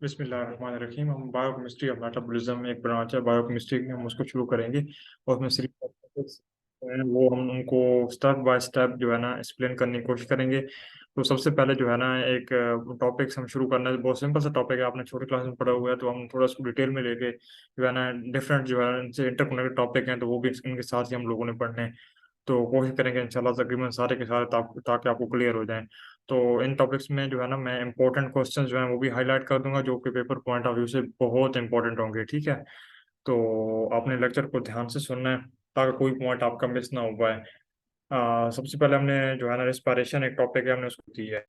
बिस्मिल्लाहिर्रहमानिर्रहीम। हम biochemistry of metabolism में एक ब्रांच है बायोकेमिस्ट्री में, हम उसको शुरू करेंगे और उसमें सिर्फ टॉपिक्स हैं वो हम उनको स्टेप बाय स्टेप जो है ना एक्सप्लेन करने की कोशिश करेंगे। तो सबसे पहले जो है ना एक टॉपिक्स हम शुरू करना है। बहुत सिंपल सा टॉपिक है, आपने छोटी क्लास में पढ़ा हुआ है, तो हम थोड़ा उसको डिटेल में लेके जो है ना डिफरेंट जो है इनसे इंटरकनेक्टेड टॉपिक हैं तो वो भी इनके साथ ही हम लोगों ने पढ़ने हैं। तो कोशिश करेंगे इंशाल्लाह तकरीबन सारे के सारे ताकि आपको क्लियर हो जाएं। तो इन टॉपिक्स में जो है ना मैं इंपॉर्टेंट क्वेश्चन जो है वो भी हाईलाइट कर दूंगा जो कि पेपर पॉइंट ऑफ व्यू से बहुत इंपॉर्टेंट होंगे, ठीक है। तो आपने लेक्चर को ध्यान से सुनना है ताकि कोई पॉइंट आपका मिस ना हो पाए। सबसे पहले हमने जो है ना रिस्पायरेशन एक टॉपिक है, हमने उसको की है।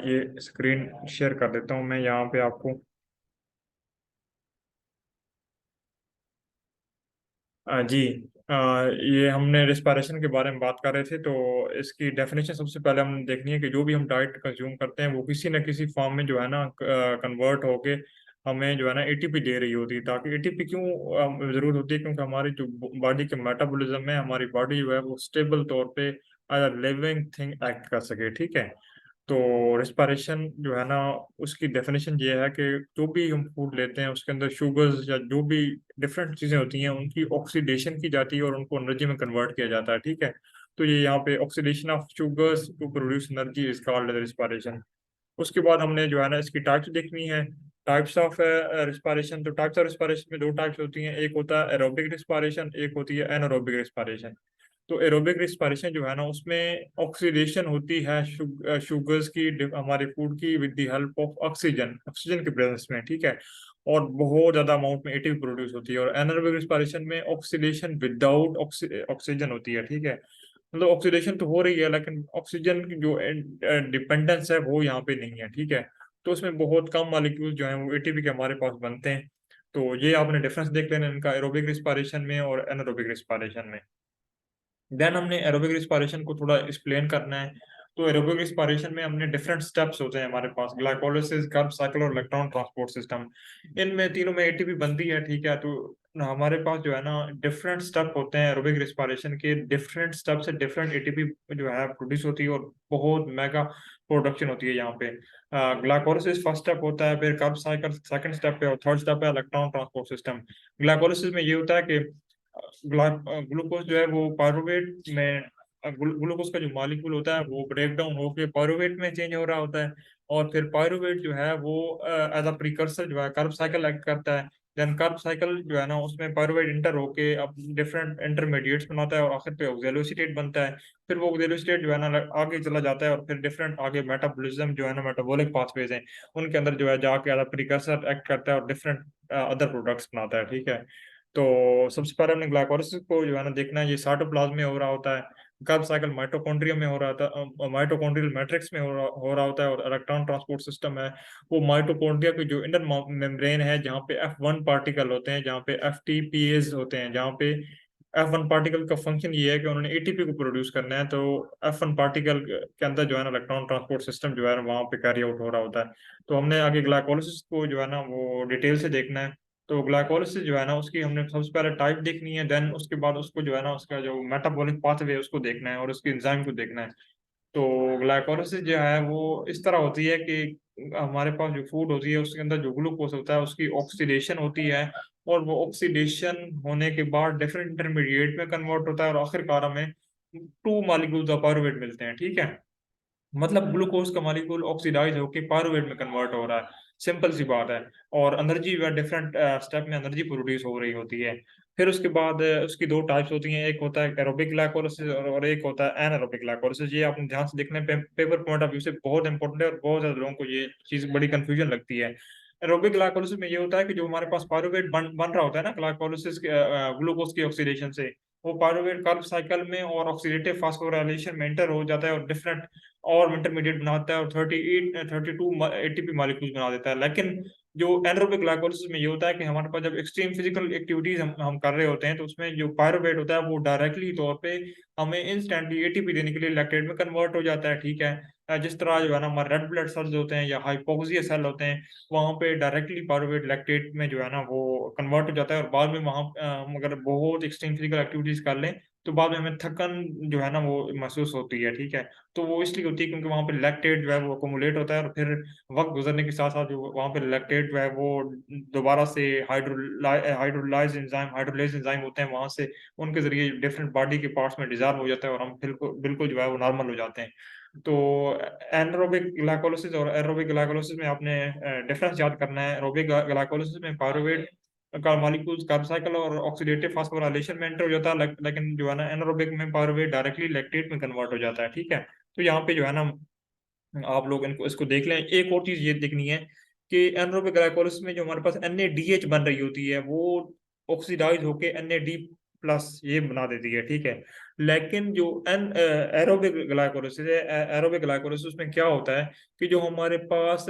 ये स्क्रीन शेयर कर देता हूँ मैं यहाँ पे आपको। जी। ये हमने रिस्पायरेशन के बारे में बात कर रहे थे, तो इसकी डेफिनेशन सबसे पहले हम देखनी है कि जो भी हम डाइट कंज्यूम करते हैं वो किसी न किसी फॉर्म में जो है ना कन्वर्ट होके हमें जो है ना एटीपी दे रही होती है। ताकि एटीपी क्यों जरूरत होती है, क्योंकि हमारी जो बॉडी के मेटाबॉलिज्म है, हमारी बॉडी जो है वो स्टेबल तौर पे एज लिविंग थिंग एक्ट कर सके, ठीक है। तो रिस्पायरेशन जो है ना उसकी डेफिनेशन ये है कि जो भी हम फूड लेते हैं उसके अंदर शुगर्स या जो भी डिफरेंट चीजें होती हैं उनकी ऑक्सीडेशन की जाती है और उनको एनर्जी में कन्वर्ट किया जाता है, ठीक है। तो ये यहाँ पे oxidation of sugars to produce energy is called respiration. उसके बाद हमने जो है ना इसकी टाइप्स देखनी है। टाइप्स ऑफ रिस्पायरेशन, तो टाइप्स ऑफ रिस्पायरेशन में दो टाइप्स होती हैं, एक होता है एरोबिक रिस्पायरेशन, एक होती है एनारोबिक रिस्पायरेशन। तो एरोबिक रिस्पायरेशन जो है ना उसमें ऑक्सीडेशन होती है शुगर्स की हमारे फूड की with the help of oxygen, oxygen के प्रेजेंस में, ठीक है। और बहुत ज्यादा अमाउंट में एटीपी प्रोड्यूस होती है। और एनारोबिक रिस्पायरेशन में ऑक्सीडेशन विदाउट ऑक्सीजन होती है, ठीक है। मतलब ऑक्सीडेशन तो हो रही है लेकिन ऑक्सीजन की जो डिपेंडेंस है वो यहाँ पे नहीं है, ठीक है। तो उसमें बहुत कम मॉलिक्यूल जो है वो एटीपी के हमारे पास बनते हैं। तो ये आपने डिफरेंस देख लेना इनका एरोबिक रिस्पायरेशन में और एनारोबिक रिस्पायरेशन में। देन हमने एरोबिक रिस्पायरेशन को थोड़ा एक्सप्लेन करना है। तो एरोबिक रिस्पायरेशन में हमने डिफरेंट स्टेप्स होते हैं हमारे पास, ग्लाइकोलिसिस, कार्ब साइकिल और इलेक्ट्रॉन ट्रांसपोर्ट सिस्टम। इनमें तीनों में एटीपी बनती है, ठीक है। तो हमारे पास जो है ना डिफरेंट स्टेप होते हैं एरोबिक रिस्पायरेशन के, डिफरेंट स्टेप से डिफरेंट एटीपी जो है प्रोड्यूस होती है और बहुत मेगा प्रोडक्शन होती है यहाँ पे। ग्लाइकोलिसिस फर्स्ट स्टेप होता है, फिर कार्ब साइकिल सेकंड स्टेप है और थर्ड स्टेप है इलेक्ट्रॉन ट्रांसपोर्ट सिस्टम। ग्लाइकोलिसिस में ये होता है कि ग्लूकोज जो है वो पायरुवेट में ग्लूकोज का जो मॉलिक्यूल होता है वो ब्रेक डाउन होकर पायरुवेट में चेंज हो रहा होता है। और फिर पायरुवेट जो है वो एज अ प्रिकर्सर जो है कार्ब साइकिल एक्ट करता है। देन कार्ब साइकिल जो है ना उसमें पायरुवेट इंटर होके अब डिफरेंट इंटरमीडिएट्स बनाता है और आखिर पे ऑक्सैलोएसिटेट बनता है। फिर वो ऑक्सैलोएसिटेट जो है ना आगे चला जाता है और फिर डिफरेंट आगे मेटाबॉलिज्म जो है ना मेटाबॉलिक पाथवेज हैं उनके अंदर जो है जाके एज अ प्रिकर्सर एक्ट करता है और डिफरेंट अदर प्रोडक्ट्स बनाता है, ठीक है। तो सबसे पहले हमने ग्लाइकोलाइसिस को जो है ना देखना है, ये साइटोप्लाज्म में हो रहा होता है। कार्ब साइकिल माइटोकॉन्ड्रिया में हो रहा था, माइटोकॉन्ड्रियल मैट्रिक्स में हो रहा होता है। और इलेक्ट्रॉन ट्रांसपोर्ट सिस्टम है वो माइटोकॉन्ड्रिया की जो इंटर मेम्ब्रेन है जहाँ पे F1 पार्टिकल होते हैं, जहाँ पे FTPase होते हैं, जहाँ पे F1 पार्टिकल का फंक्शन ये है कि उन्होंने एटीपी को प्रोड्यूस करना है। तो F1 पार्टिकल के अंदर जो है ना इलेक्ट्रॉन ट्रांसपोर्ट सिस्टम जो है ना वहाँ पे कैरी आउट हो रहा होता है। तो हमने आगे ग्लाइकोलाइसिस को जो है ना वो डिटेल से देखना है। तो ग्लाइकोलिसिस जो है ना उसकी हमने सबसे पहले टाइप देखनी है, देन उसके बाद उसको जो है ना उसका जो मेटाबॉलिक पाथवे है उसको देखना है और उसकी एंजाइम को देखना है। तो ग्लाइकोलिसिस जो है वो इस तरह होती है कि हमारे पास जो फूड होती है उसके अंदर जो ग्लूकोज होता है उसकी ऑक्सीडेशन होती है। और वो ऑक्सीडेशन होने के बाद डिफरेंट इंटरमीडिएट में कन्वर्ट होता है और आखिरकार हमें टू मॉलिक्यूल्स ऑफ पायरुवेट मिलते हैं, ठीक है। मतलब ग्लूकोज का मॉलिक्यूल ऑक्सीडाइज होकर पायरुवेट में कन्वर्ट हो रहा है, सिंपल सी बात है। और एनर्जी व डिफरेंट स्टेप में एनर्जी प्रोड्यूस हो रही होती है। फिर उसके बाद उसकी दो टाइप्स होती हैं, एक होता है एरोबिक ग्लाइकोलिसिस और एक होता है एनारोबिक ग्लाइकोलिसिस। ये आपने ध्यान से देखना है, पेपर पॉइंट ऑफ व्यू से बहुत इंपॉर्टेंट है और बहुत ज्यादा लोगों को ये चीज बड़ी कंफ्यूजन लगती है। एरोबिक ग्लाइकोलिसिस में ये होता है कि जो हमारे पास पायरुवेट बन रहा होता है ना ग्लाइकोलिसिस ग्लूकोज की ऑक्सीडेशन से, वो पायरुवेट कार्ब साइकिल में और ऑक्सीडेटिव फास्फोराइलेशन में एंटर हो जाता है और डिफरेंट और इंटरमीडिएट बनाता है और 38 32 एटीपी मॉलिक्यूल्स बना देता है। लेकिन जो एनारोबिक ग्लाइकोलिसिस में ये होता है कि हमारे पास जब एक्सट्रीम फिजिकल एक्टिविटीज हम कर रहे होते हैं तो उसमें जो पायरुवेट होता है वो डायरेक्टली तौर पे हमें इंस्टेंटली एटीपी देने के लिए लैक्टेट में कन्वर्ट हो जाता है, ठीक है। जिस तरह जो है ना हमारे रेड ब्लड सेल्स होते हैं या हाइपोक्सिया सेल होते हैं वहां पे डायरेक्टली पायरुवेट लैक्टेट में जो है ना वो कन्वर्ट हो जाता है और बाद में वहां हम अगर बहुत एक्सट्रीम फिजिकल एक्टिविटीज कर लें तो बाद में हमें थकन जो है ना वो महसूस होती है, ठीक है। तो वो इसलिए होती है क्योंकि वहाँ पे लैक्टेट जो है वो अकोमुलेट होता है, और फिर वक्त गुजरने के साथ साथ जो वहाँ पे लैक्टेट जो है वो दोबारा से हाइड्रोलाइज एंजाइम होते हैं वहां से, उनके जरिए डिफरेंट बॉडी के पार्ट्स में डिजॉल्व हो जाता है, और हम बिल्कुल बिल्कुल जो है वो नॉर्मल हो जाते हैं। तो एनरोबिक ग्लाइकोलिसिस और एरोबिक ग्लाइकोलिसिस में आपने डिफरेंस याद करना है। एरोबिक ग्लाइकोलिसिस में पायरुवेट का मॉलिक्यूल्स कार्ब साइकिल और ऑक्सीडेटिव फास्फोराइलेशन में एंटर हो जाता है, लेकिन जो है ना एनारोबिक में पायरुवेट डायरेक्टली लैक्टेट में कन्वर्ट हो जाता है, ठीक है। तो यहाँ पे जो है ना आप लोग इनको इसको देख लें। एक और चीज ये देखनी है कि एनारोबिक ग्लाइकोलिसिस में जो हमारे पास NADH बन रही होती है वो ऑक्सीडाइज होके NAD+ ये बना देती है, ठीक है। लेकिन जो एन एरोबिक ग्लाइकोलिसिस है, एरोबिक ग्लाइकोलिसिस में क्या होता है कि जो हमारे पास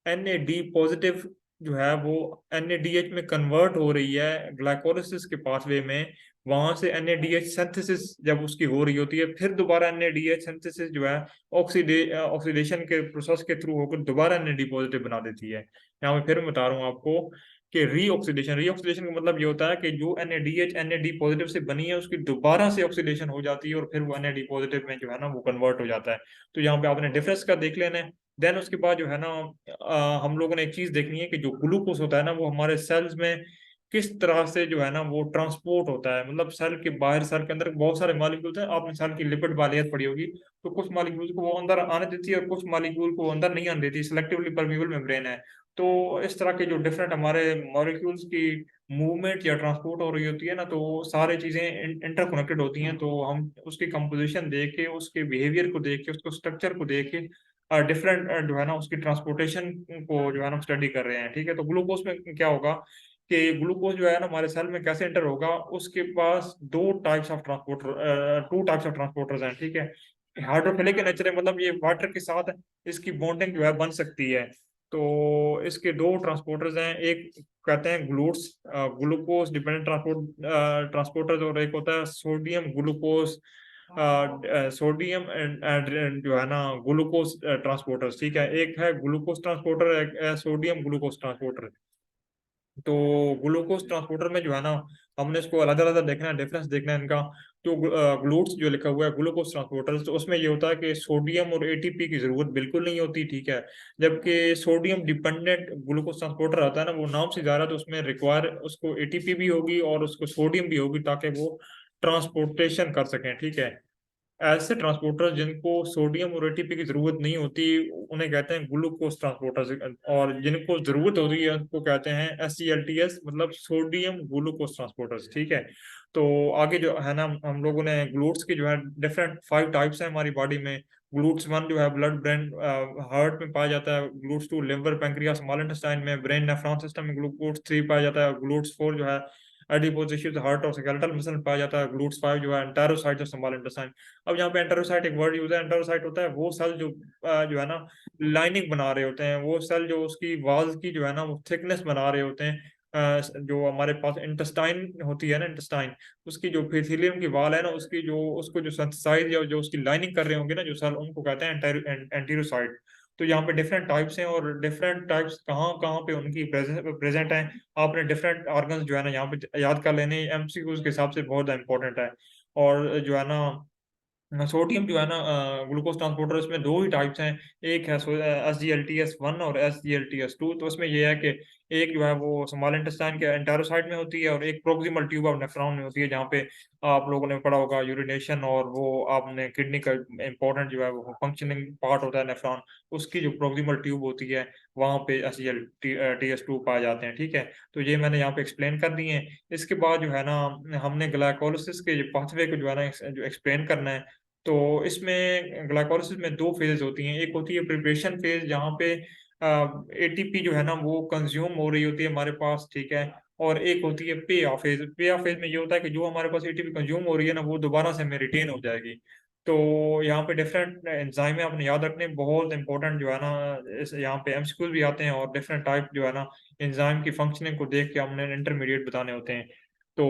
NAD+ जो है वो NADH में कन्वर्ट हो रही है ग्लाइकोलिसिस के पाथवे में। वहां से NADH सिंथेसिस जब उसकी हो रही होती है, फिर दोबारा NADH सिंथेसिस जो है ऑक्सीडेशन के प्रोसेस के थ्रू होकर दोबारा NAD+ बना देती है। यहाँ पे फिर मैं बता रहा हूँ आपको कि रीऑक्सीडेशन का मतलब ये होता है कि जो NADH NAD+ से बनी है उसकी दोबारा से ऑक्सीडेशन हो जाती है, और फिर वो NAD+ में जो है ना वो कन्वर्ट हो जाता है। तो यहाँ पे आपने डिफरेंस का देख लेना है। देन उसके बाद जो है ना हम लोगों ने एक चीज देखनी है कि जो ग्लूकोज होता है ना वो हमारे सेल्स में किस तरह से जो है ना वो ट्रांसपोर्ट होता है। मतलब सेल के बाहर, सेल के अंदर बहुत सारे मॉलिक्यूल्स हैं, आपने सेल की लिपिड वालेयर पढ़ी होगी। तो कुछ मॉलिक्यूल्स को वो अंदर आने देती है और कुछ मॉलिक्यूल को अंदर नहीं आने देती, सिलेक्टिवली परमिएबल मेम्ब्रेन है। तो इस तरह के जो डिफरेंट हमारे मॉलिक्यूल्स की मूवमेंट या ट्रांसपोर्ट हो रही होती है ना, तो सारी चीजें इंटरकनेक्टेड होती हैं। तो हम उसकी कंपोजिशन देख के, उसके बिहेवियर को देख के, उसको स्ट्रक्चर को देख के डिफरेंट जो है ना उसकी ट्रांसपोर्टेशन को जो है ना स्टडी कर रहे हैं, ठीक है। तो ग्लूकोज में क्या होगा कि ग्लूकोज जो है ना हमारे सेल में कैसे एंटर होगा, उसके पास टू टाइप्स ऑफ ट्रांसपोर्टर्स हैं, ठीक है। हाइड्रोफिलिक नेचर है, मतलब ये वाटर के साथ इसकी बॉन्डिंग जो है बन सकती है। तो इसके दो ट्रांसपोर्टर्स हैं, एक कहते हैं ग्लूकोज डिपेंडेंट ट्रांसपोर्टर्स, और एक होता है सोडियम ग्लूकोज सोडियम एंड जो है ना ग्लूकोज ट्रांसपोर्टर्स, ठीक है। एक है ग्लूकोज ट्रांसपोर्टर, एक है सोडियम ग्लूकोज ट्रांसपोर्टर। तो ग्लूकोज ट्रांसपोर्टर में जो है ना हमने इसको अलग अलग देखना है, डिफरेंस देखना है इनका। तो ग्लूट्स जो लिखा हुआ है ग्लूकोज ट्रांसपोर्टर, तो उसमें ये होता है कि सोडियम और ATP की जरूरत बिल्कुल नहीं होती, ठीक है। जबकि सोडियम डिपेंडेंट ग्लूकोज ट्रांसपोर्टर आता है ना, वो नाम से जा रहा है, तो उसमें रिक्वायर उसको ATP भी होगी और उसको सोडियम भी होगी ताकि वो ट्रांसपोर्टेशन कर सकें, ठीक है। ऐसे ट्रांसपोर्टर जिनको सोडियम और ATP की जरूरत नहीं होती उन्हें कहते हैं ग्लूकोज ट्रांसपोर्टर्स, और जिनको जरूरत होती है उनको कहते हैं SGLTS, मतलब सोडियम ग्लूकोज ट्रांसपोर्टर्स, ठीक है। तो आगे जो है ना हम लोगों ने ग्लूट्स की जो है डिफरेंट 5 टाइप्स हैं हमारी बॉडी में। ग्लूट्स 1 जो है ब्लड ब्रेन हार्ट में पाया जाता है। Glutes 2 liver pancreas small intestine में, ब्रेन नेफ्रॉन सिस्टम में। ग्लूट्स 3 पाया जाता है। ग्लूट्स 4 जो है एडिपोजिशन हार्ट और स्केलेटल मसल में पाया जाता है। ग्लूट्स 5 जो है एंटेरोसाइट और स्मॉल इंटेस्टाइन। अब यहाँ पे एंटेरोसाइट एक वर्ड यूज है। एंटेरोसाइट होता है वो सेल जो जो है ना लाइनिंग बना रहे होते हैं, वो सेल जो उसकी वॉल्स की जो है ना वो थिकनेस बना रहे होते हैं। जो हमारे पास इंटेस्टाइन होती है ना, इंटेस्टाइन उसकी जो एपिथेलियम की वॉल है ना, उसकी जो उसको जो सिंथेसाइज या जो उसकी लाइनिंग कर रहे होंगे ना जो सेल, उनको कहते हैं एंटेरोसाइट। तो यहाँ पे डिफरेंट टाइप्स हैं, और डिफरेंट टाइप्स कहाँ कहाँ पे उनकी प्रेजेंट है। आपने डिफरेंट ऑर्गन्स जो है ना यहाँ पे याद कर लेने, MCQs के हिसाब से बहुत इंपॉर्टेंट है। और जो है ना सोडियम जो है ना ग्लूकोज ट्रांसपोर्टर, इसमें दो ही टाइप्स हैं। एक है SGLTS1 और SGLTS2। तो इसमें यह है कि एक जो है वो स्मॉल इंटेस्टाइन के एंटेरोसाइड में होती है, और एक प्रोक्सिमल ट्यूब ऑफ नेफ्रॉन में होती है, जहाँ पे आप लोगों ने पढ़ा होगा यूरिनेशन, और वो आपने किडनी का इंपॉर्टेंट जो है वो फंक्शनिंग पार्ट होता है नेफ्रॉन, उसकी जो प्रोक्सिमल ट्यूब होती है वहाँ पे SGLTS2 पाए जाते हैं, ठीक है। तो ये मैंने यहाँ पे एक्सप्लेन कर दिए हैं। इसके बाद जो है ना हमने ग्लाइकोलिसिस के पाथवे को जो है ना जो एक्सप्लेन करना है। तो इसमें ग्लाइकोलिसिस में दो फेजेस होती हैं। एक होती है प्रिपरेशन फेज, जहाँ पे ATP जो है ना वो कंज्यूम हो रही होती है हमारे पास, ठीक है। और एक होती है पे ऑफ फेज। पे ऑफ फेज में ये होता है कि जो हमारे पास ATP कंज्यूम हो रही है ना वो दोबारा से हमें रिटेन हो जाएगी। तो यहाँ पे डिफरेंट एंजाइम आपने याद रखने, बहुत इंपॉर्टेंट जो है ना यहाँ पे MCQs भी आते हैं, और डिफरेंट टाइप जो है ना एंजाइम की फंक्शनिंग को देख के हमने इंटरमीडिएट बताने होते हैं। तो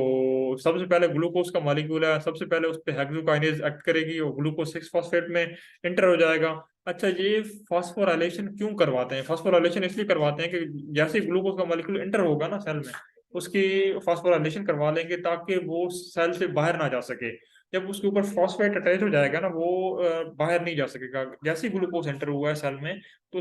सबसे पहले ग्लूकोज का मॉलिक्यूल है, सबसे पहले उस पर हेक्सोकाइनेज एक्ट करेगी और ग्लूकोज 6 फॉस्फेट में इंटर हो जाएगा। अच्छा, ये फास्फोराइलेशन क्यों करवाते हैं? फास्फोराइलेशन इसलिए करवाते हैं कि जैसे ग्लूकोज का मॉलिक्यूल इंटर होगा ना सेल में, उसकी फास्फोराइलेशन करवा लेंगे ताकि वो सेल से बाहर ना जा सके। जब उसके ऊपर फॉस्फेट अटैच हो जाएगा ना, वो बाहर नहीं जा सकेगा। जैसे ही ग्लूकोज एंटर हुआ है सेल में, तो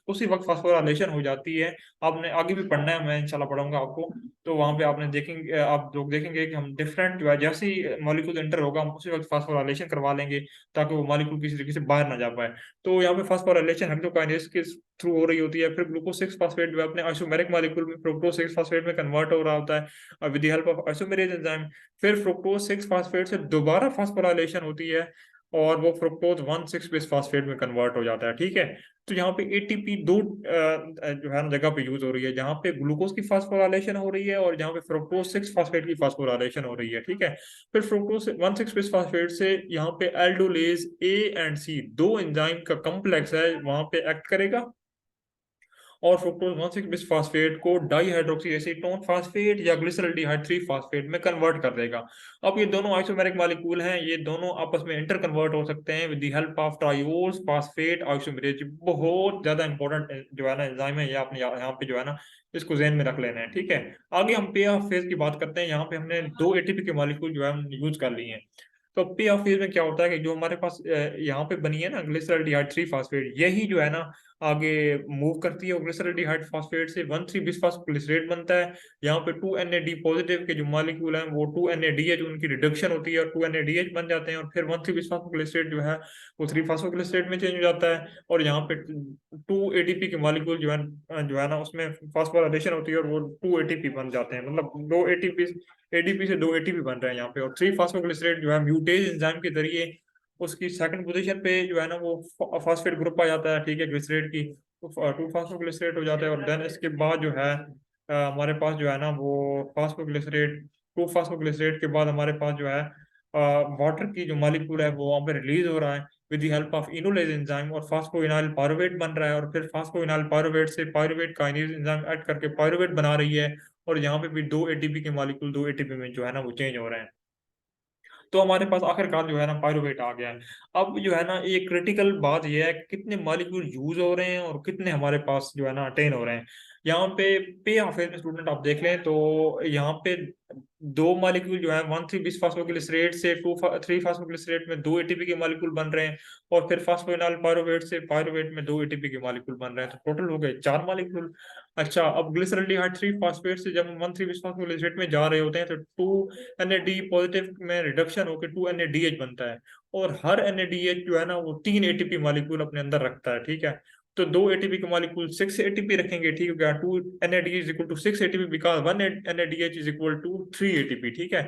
उसी वक्त फास्फोराइलेशन हो जाती है। आपने आगे भी पढ़ना है, मैं इंशाल्लाह पढ़ाऊंगा आपको। तो वहां पे आपने देखेंगे, आप लोग देखेंगे कि हम डिफरेंट जो है, जैसे ही मॉलिक्यूल एंटर होगा हम उसी वक्त फास्फोराइलेशन करवा लेंगे, ताकि वो मॉलिक्यूल किसी तरीके से बाहर ना जा पाए। तो यहाँ पे फास्फोराइलेशन हेक्सोकाइनेज के थ्रू हो रही होती है। फिर ग्लूकोज 6 फास्फेट जो है अपने आइसोमेरिक मॉलिक्यूल में फ्रुक्टोज 6 फास्फेट में कन्वर्ट हो रहा होता है with the help of isomerase enzyme. फिर फ्रुक्टोज 6 फास्फेट से दोबारा फास्फोराइलेशन होती है, और वो फ्रुक्टोज 1,6 बिस फास्फेट में कन्वर्ट हो जाता है। ठीक है। तो यहाँ पे एटीपी दो जो है ना जगह पे यूज हो रही है, जहाँ पे ग्लूकोज की फास्फोराइलेशन हो रही है और जहाँ पे फ्रुक्टोज 6 फास्फेट की फास्फोराइलेशन हो रही है। ठीक है। फिर फ्रुक्टोज 1,6 बिस फास्फेट से यहाँ पे एल्डोलेज ए एंड सी, दो एंजाइम का कॉम्प्लेक्स है, वहां पे एक्ट करेगा और फ्रुक्टोज 1,6 बिस्फास्फेट को डाईहाइड्रोक्सी एसीटोन फास्फेट या ग्लिसरॉल्डिहाइड 3 फास्फेट में कन्वर्ट कर देगा। अब ये दोनों आइसोमेरिक मॉलिक्यूल हैं, ये दोनों आपस में इंटर कन्वर्ट हो सकते हैं with the help of triose phosphate isomerase. बहुत ज्यादा इंपॉर्टेंट जो है ना एंजाइम है, ये आपने यहाँ पे जो है ना इसको जहन में रख लेना है। ठीक है। आगे हम पे ऑफ फेज की बात करते हैं। यहाँ पे हमने दो एटीपी के मॉलिक्यूल जो है यूज कर लिए हैं। तो पे ऑफ फेज में क्या होता है कि जो हमारे पास यहाँ पे बनी है ना ग्लिसरॉल्डिहाइड 3 फास्फेट, यही जो है ना आगे मूव करती है ग्लिसरॉल्डिहाइड फास्फेट से 1,3 बिस्फास्फोग्लिसरेट बनता है। यहाँ पे 2 NAD पॉजिटिव के जो मॉलिक्यूल हैं वो 2 NADH उनकी रिडक्शन होती है और 2 NADH बन जाते हैं, और फिर 1,3 बिस्फास्फोग्लिसरेट जो है वो 3 फास्फोग्लिसरेट में चेंज हो जाता है। और यहाँ पे 2 ATP के मॉलिक्यूल जो है ना उसमें फास्फोराइलेशन होती है और वो 2 ATP बन जाते हैं। मतलब 2 ATP, एडीपी से 2 ATP बन रहे हैं यहाँ पे। और 3 फास्फोग्लिसरेट जो है म्यूटेज एंजाइम के जरिए उसकी सेकंड पोजीशन पे जो है ना वो फास्फेट ग्रुप आ जाता है। ठीक है, ग्लिसरेट की 2 फास्फोग्लिसरेट हो जाता है। और देन इसके बाद जो है हमारे पास जो है ना वो फास्फोग्लिसरेट 2 फास्फोग्लिसरेट के बाद हमारे पास जो है वाटर की जो मॉलिक्यूल है वो वहाँ पे रिलीज हो रहा है with the help of enolase enzyme, और फास्फोइनाइल पायरुवेट बन रहा है। और फिर फास्फोइनाइल पायरुवेट से पायरुवेट काइनेज एंजाइम ऐड करके पायरुवेट बना रही है। और यहाँ पे भी 2 ATP के मॉलिक्यूल 2 ATP में जो है ना वो चेंज हो रहे हैं। तो हमारे पास आखिरकार जो है ना पायरुवेट आ गया है। अब जो है ना ये क्रिटिकल बात ये है कि कितने मॉलिक्यूल यूज हो रहे हैं और कितने हमारे पास जो है ना अटेन हो रहे हैं। यहाँ पे ऑफ में स्टूडेंट आप देख लें तो यहाँ पे दो मॉलिक्यूल जो है 1,3 बिस फास्फोग्लिसरेट से 2 3 फास्फोग्लिसरेट में 2 ATP के मॉलिक्यूल बन रहे हैं। और फिर फास्फोइनॉल पायरुवेट से पायरुवेट में 2 ATP के मॉलिक्यूल बन रहे हैं, तो टोटल हो गए 4 मॉलिक्यूल। अच्छा, अब ग्लिसरॉल्डिहाइड 3 फास्फेट से जब हम 1,3 बिस फास्फोग्लिसरेट में जा रहे होते हैं तो 2 NAD पॉजिटिव में रिडक्शन होकर 2 NADH बनता है। और हर NADH जो है ना वो 3 ATP मॉलिक्यूल अपने अंदर रखता है। ठीक है। तो 2 ATP के मॉलिक्यूल 6 ATP रखेंगे। ठीक है, 2 NAD is equal to 6 ATP because 1 NADH is equal to 3 ATP। ठीक है।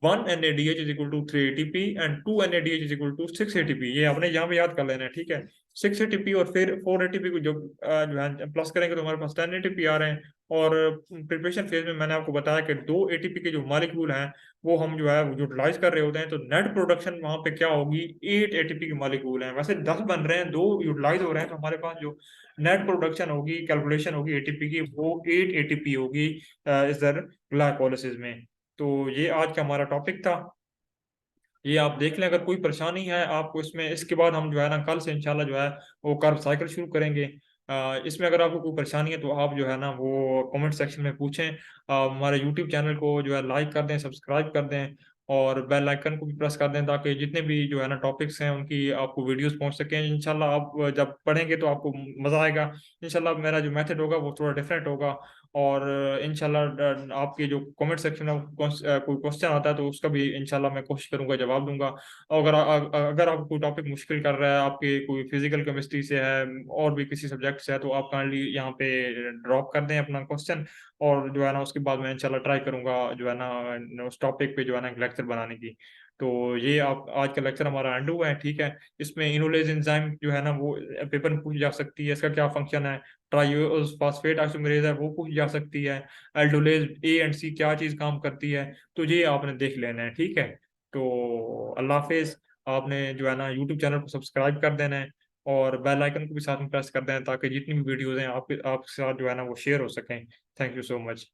1 NADH is equal to 3 ATP and 2 NADH is equal to 6 ATP। ये आपने यहाँ पे याद कर लेना है। ठीक है। 6 ATP और फिर 4 ATP को जो है प्लस करेंगे तो हमारे पास 10 ATP आ रहे हैं। और प्रिपरेशन फेज में मैंने आपको बताया कि 2 ATP के जो मॉलिक्यूल हैं वो हम जो है यूटिलाइज कर रहे होते हैं, तो नेट प्रोडक्शन वहां पे क्या होगी, 8 ATP के मॉलिक्यूल हैं। वैसे 10 बन रहे हैं, 2 यूटिलाइज हो रहे हैं, तो हमारे पास जो नेट प्रोडक्शन होगी, कैलकुलेशन होगी एटीपी की, वो 8 ATP होगी इधर ग्लाइकोलिसिस में। तो ये आज का हमारा टॉपिक था। ये आप देख लें, अगर कोई परेशानी है आपको इसमें, इसके बाद हम जो है ना कल से इंशाल्लाह जो है वो कार्ब साइकिल शुरू करेंगे। इसमें अगर आपको कोई परेशानी है तो आप जो है ना वो कमेंट सेक्शन में पूछें। हमारे यूट्यूब चैनल को जो है लाइक कर दें, सब्सक्राइब कर दें, और बेल आइकन को भी प्रेस कर दें, ताकि जितने भी जो है ना टॉपिक्स हैं उनकी आपको वीडियोस पहुंच सकें। इंशाल्लाह आप जब पढ़ेंगे तो आपको मज़ा आएगा। इंशाल्लाह मेरा जो मेथड होगा वो थोड़ा डिफरेंट होगा। और इंशाल्लाह आपके जो कमेंट सेक्शन में कोई क्वेश्चन आता है तो उसका भी इंशाल्लाह मैं कोशिश करूंगा जवाब दूंगा। और अगर आपको कोई टॉपिक मुश्किल कर रहा है, आपके कोई फिजिकल केमिस्ट्री से है और भी किसी सब्जेक्ट से है, तो आप काइंडली यहाँ पे ड्रॉप कर दें अपना क्वेश्चन। और जो है ना उसके बाद मैं इंशाल्लाह ट्राई करूंगा जो है ना उस टॉपिक पे जो है ना एक लेक्चर बनाने की। तो ये आप आज का लेक्चर हमारा एंड हुआ है। ठीक है। इसमें इनोलेज एंजाइम जो है ना वो पेपर में पूछी जा सकती है, इसका क्या फंक्शन है। ट्राइओस फास्फेट आइसोमेरेज है वो पूछी जा सकती है। एल्डोलेज ए एंड सी क्या चीज काम करती है, तो ये आपने देख लेना है। ठीक है। तो अल्लाह हाफिज। आपने जो है ना यूट्यूब चैनल को सब्सक्राइब कर देना है, और बेल आइकन को भी साथ में प्रेस कर देना, ताकि जितनी भी वीडियोज हैं आपके साथ जो है ना वो शेयर हो सकें। Thank you so much.